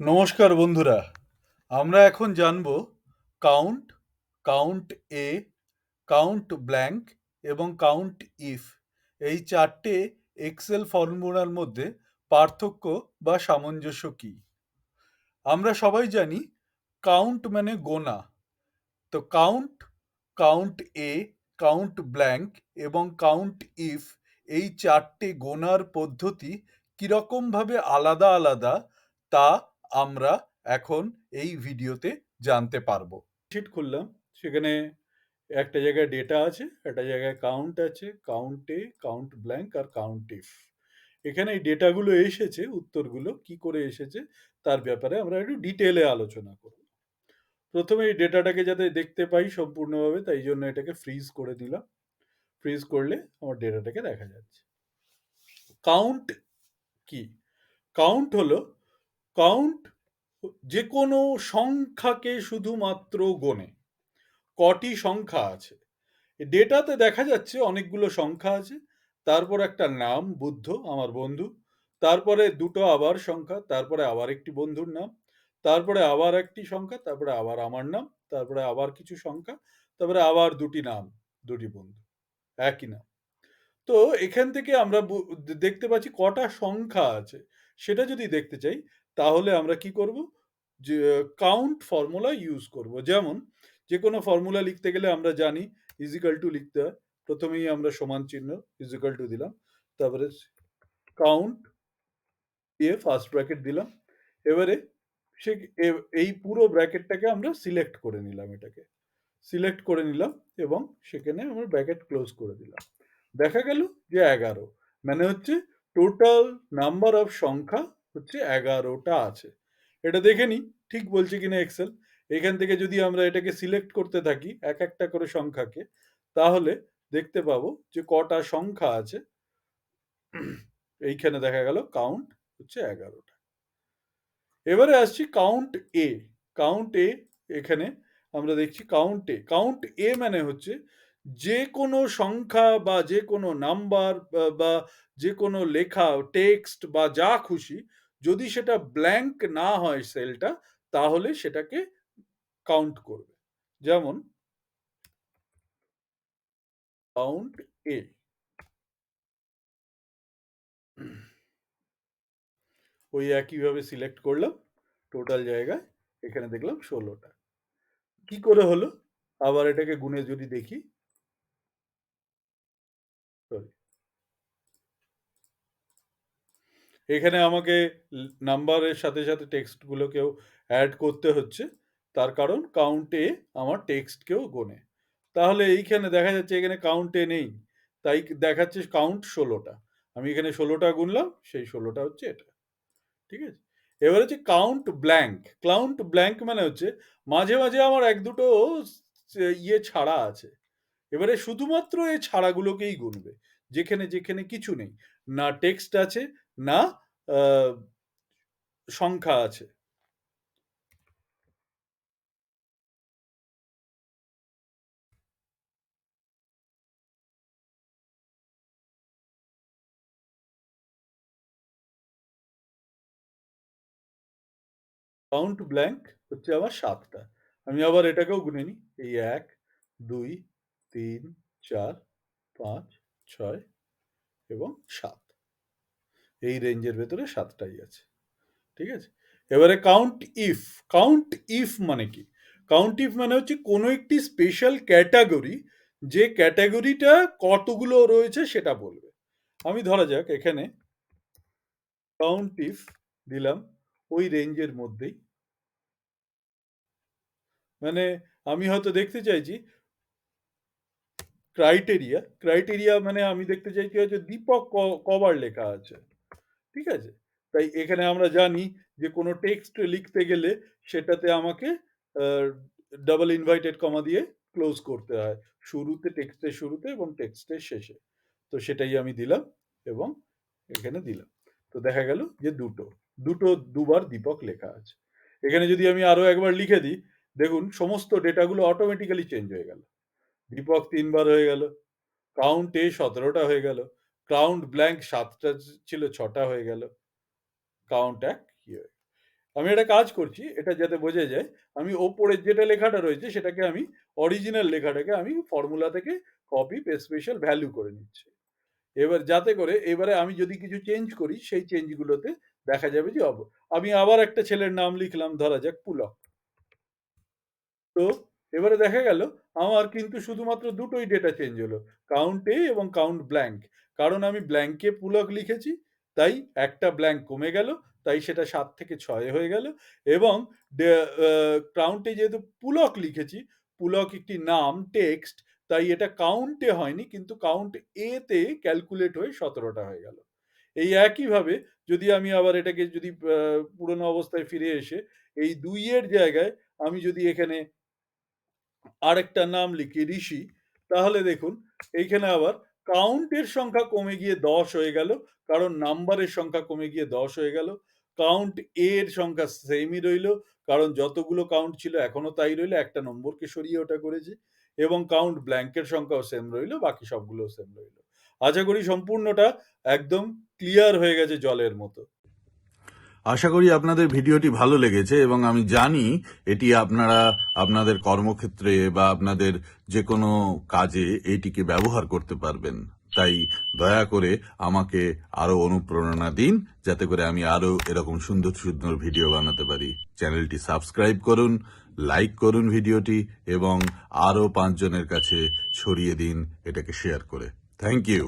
নমস্কার বন্ধুরা। আমরা এখন জানব count, count A, count blank এবং কাউন্ট ইফ এই চারটে এক্সেল ফর্মুলার মধ্যে পার্থক্য বা সামঞ্জস্য কী। আমরা সবাই জানি কাউন্ট মানে গোনা। তো count, count A, count blank এবং কাউন্ট ইফ এই চারটে গোনার পদ্ধতি কীরকমভাবে আলাদা আলাদা তা আমরা এখন এই ভিডিওতে জানতে পারবো। শিট খুললাম, সেখানে একটা জায়গায় ডেটা আছে, একটা জায়গায় কাউন্ট আছে, কাউন্ট এ, কাউন্ট ব্ল্যাঙ্ক আর কাউন্ট ইফ। এখানে এই ডেটাগুলো এসেছে, উত্তরগুলো কি করে এসেছে তার ব্যাপারে আমরা একটু ডিটেলে আলোচনা করব। প্রথমে এই ডেটাটাকে যাতে দেখতে পাই সম্পূর্ণভাবে, তাই জন্য এটাকে ফ্রিজ করে দিলাম। ফ্রিজ করলে আমার ডেটাটাকে দেখা যাচ্ছে। কাউন্ট কি? কাউন্ট হলো, কাউন্ট যে কোনো সংখ্যাকে শুধুমাত্র গোনে। কটি সংখ্যা আছে ডেটাতে দেখা যাচ্ছে, অনেকগুলো সংখ্যা আছে, তারপর একটা নাম বুদ্ধ আমার বন্ধু, তারপরে দুটো আবার সংখ্যা, তারপরে আবার একটি বন্ধুর নাম, তারপরে আবার একটি সংখ্যা, তারপরে আবার আমার নাম, তারপরে আবার কিছু সংখ্যা, তারপরে আবার দুটি নাম, দুটি বন্ধু, একই নাম। তো এখান থেকে আমরা দেখতে পাচ্ছি কটা সংখ্যা আছে। সেটা যদি দেখতে চাই তাহলে আমরা কি করব, যে কাউন্ট ফর্মুলা ইউজ করব। যেমন যে কোনো ফর্মুলা লিখতে গেলে আমরা জানি ইজিক্যাল টু লিখতে হয়। প্রথমেই আমরা সমান চিহ্ন ইজিক্যাল টু দিলাম, তারপরে কাউন্ট দিয়ে ফার্স্ট ব্র্যাকেট দিলাম। এবারে সে এই পুরো ব্র্যাকেটটাকে আমরা সিলেক্ট করে নিলাম, এটাকে সিলেক্ট করে নিলাম এবং সেখানে আমরা ব্র্যাকেট ক্লোজ করে দিলাম। দেখা গেল যে 11, মানে হচ্ছে টোটাল নাম্বার অফ সংখ্যা হচ্ছে 11টা আছে। এটা দেখে নি ঠিক বলছে কিনা এক্সেল। এখান থেকে যদি আমরা এটাকে সিলেক্ট করতে থাকি এক একটা করে সংখ্যাকে, তাহলে দেখতে পাবো যে কটা সংখ্যা আছে। এইখানে দেখা গেল কাউন্ট হচ্ছে 11টা। এবারে আসছি কাউন্ট এ। কাউন্ট এ, এখানে আমরা দেখছি কাউন্ট এ। কাউন্ট এ মানে হচ্ছে যে কোনো সংখ্যা বা যে কোনো নাম্বার বা যে কোনো লেখা টেক্সট বা যা খুশি, যদি সেটা ব্ল্যাঙ্ক না হয় সেলটা, তাহলে সেটাকে কাউন্ট করবে। যেমন কাউন্ট এ, ওই একইভাবে সিলেক্ট করলাম, টোটাল জায়গায় এখানে দেখলাম 16টা। কি করে হলো? আবার এটাকে গুণে যদি দেখি, সরি, এখানে আমাকে নাম্বারের সাথে সাথে টেক্সটগুলোকেও অ্যাড করতে হচ্ছে, তার কারণ কাউন্টে আমার টেক্সটকেও গোনে। তাহলে এইখানে দেখা যাচ্ছে এখানে কাউন্টে নেই, তাই দেখাচ্ছে কাউন্ট 16টা। আমি এখানে 16টা গুনলাম, সেই 16টা হচ্ছে এটা। ঠিক আছে, এবার হচ্ছে কাউন্ট ব্ল্যাঙ্ক। কাউন্ট ব্ল্যাঙ্ক মানে হচ্ছে মাঝে মাঝে আমার এক দুটো ইয়ে ছাড়া আছে, এবারে শুধুমাত্র এই ছাড়াগুলোকেই গুনবে, যেখানে যেখানে কিছু নেই, না টেক্সট আছে, না সংখ্যা আছে। কাউন্ট ব্ল্যাঙ্ক হচ্ছে আমার 7টা। আমি আবার এটাকেও গুনে নিই, এই 1, 2, 3, 4, 5, 6 এবং 7, এই রেঞ্জের ভেতরে 7টাই আছে। ঠিক আছে, এবারে কাউন্ট ইফ। কাউন্ট ইফ মানে কি? কাউন্ট ইফ মানে হচ্ছে কোনো একটি স্পেশাল ক্যাটাগরি, যে ক্যাটাগরিটা কতগুলো রয়েছে সেটা বলবে। আমি ধরা যাক এখানে কাউন্ট ইফ দিলাম ওই রেঞ্জের মধ্যেই, মানে আমি হয়তো দেখতে চাইছি ক্রাইটেরিয়া। ক্রাইটেরিয়া মানে আমি দেখতে চাইছি হচ্ছে দীপক কবার লেখা আছে। ঠিক আছে, তাই এখানে আমরা জানি যে কোনো টেক্সট লিখতে গেলে সেটাতে আমাকে ডাবল ইনভাইটেড কমা দিয়ে ক্লোজ করতে হয়, শুরুতে, টেক্সটের শুরুতে এবং টেক্সটের শেষে। তো সেটাই আমি দিলাম এবং এখানে দিলাম। তো দেখা গেল যে দুটো দুটো দুবার দীপক লেখা আছে। এখানে যদি আমি আরো একবার লিখে দিই, দেখুন সমস্ত ডেটাগুলো অটোমেটিক্যালি চেঞ্জ হয়ে গেল। দীপক 3বার হয়ে গেল, কাউন্ট এ 17টা হয়ে গেল, কাউন্ট ব্ল্যাঙ্ক 7টা ছিল 6টা হয়ে গেল, কাউন্ট এক ইয়ে। আমি একটা কাজ করছি, এটা যাতে বোঝা যায়, আমি ওপরের যেটা লেখাটা রয়েছে সেটাকে আমি অরিজিনাল লেখাটাকে আমি ফর্মুলা থেকে কপি স্পেশাল ভ্যালু করে নিচ্ছি। এবার যাতে করে এবারে আমি যদি কিছু চেঞ্জ করি সেই চেঞ্জগুলোতে দেখা যাবে যে আমি আবার একটা ছেলের নাম লিখলাম, ধরা যাক পুলক। তো এবারে দেখা গেল আমার কিন্তু শুধুমাত্র দুটোই ডেটা চেঞ্জ হলো, কাউন্ট এ এবং কাউন্ট ব্ল্যাঙ্ক। কারণ আমি ব্ল্যাঙ্কে পুলক লিখেছি, তাই একটা ব্ল্যাঙ্ক কমে গেল, তাই সেটা 7 থেকে 6 হয়ে গেল। এবং কাউন্টে যেহেতু পুলক লিখেছি, পুলক একটি নাম টেক্সট, তাই এটা কাউন্টে হয়নি, কিন্তু কাউন্ট এ তে ক্যালকুলেট হয়ে 17টা হয়ে গেল। এই একইভাবে যদি আমি আবার এটাকে যদি পুরনো অবস্থায় ফিরে এসে এই 2 এর জায়গায় আমি যদি এখানে আরেকটা নাম লিখি ঋষি, তাহলে দেখুন এইখানে আবার কাউন্টের সংখ্যা কমে গিয়ে 10 হয়ে গেল, কারণ নাম্বারের সংখ্যা কমে গিয়ে 10 হয়ে গেল। কাউন্ট এর সংখ্যা সেমই রইল, কারণ যতগুলো কাউন্ট ছিল এখনো তাই রইল, একটা নম্বরকে সরিয়ে ওটা করেছি। এবং কাউন্ট ব্ল্যাঙ্কের সংখ্যাও সেম রইল, বাকি সবগুলো সেম রইল। আশা করি সম্পূর্ণটা একদম ক্লিয়ার হয়ে গেছে জলের মতো। আশা করি আপনাদের ভিডিওটি ভালো লেগেছে এবং আমি জানি এটি আপনারা আপনাদের কর্মক্ষেত্রে বা আপনাদের যে কোনো কাজে এটিকে ব্যবহার করতে পারবেন। তাই দয়া করে আমাকে আরো অনুপ্রেরণা দিন, যাতে করে আমি আরো এরকম সুন্দর সুন্দর ভিডিও বানাতে পারি। চ্যানেলটি সাবস্ক্রাইব করুন, লাইক করুন ভিডিওটি এবং আরো 5 জনের কাছে ছড়িয়ে দিন এটাকে শেয়ার করে। Thank you.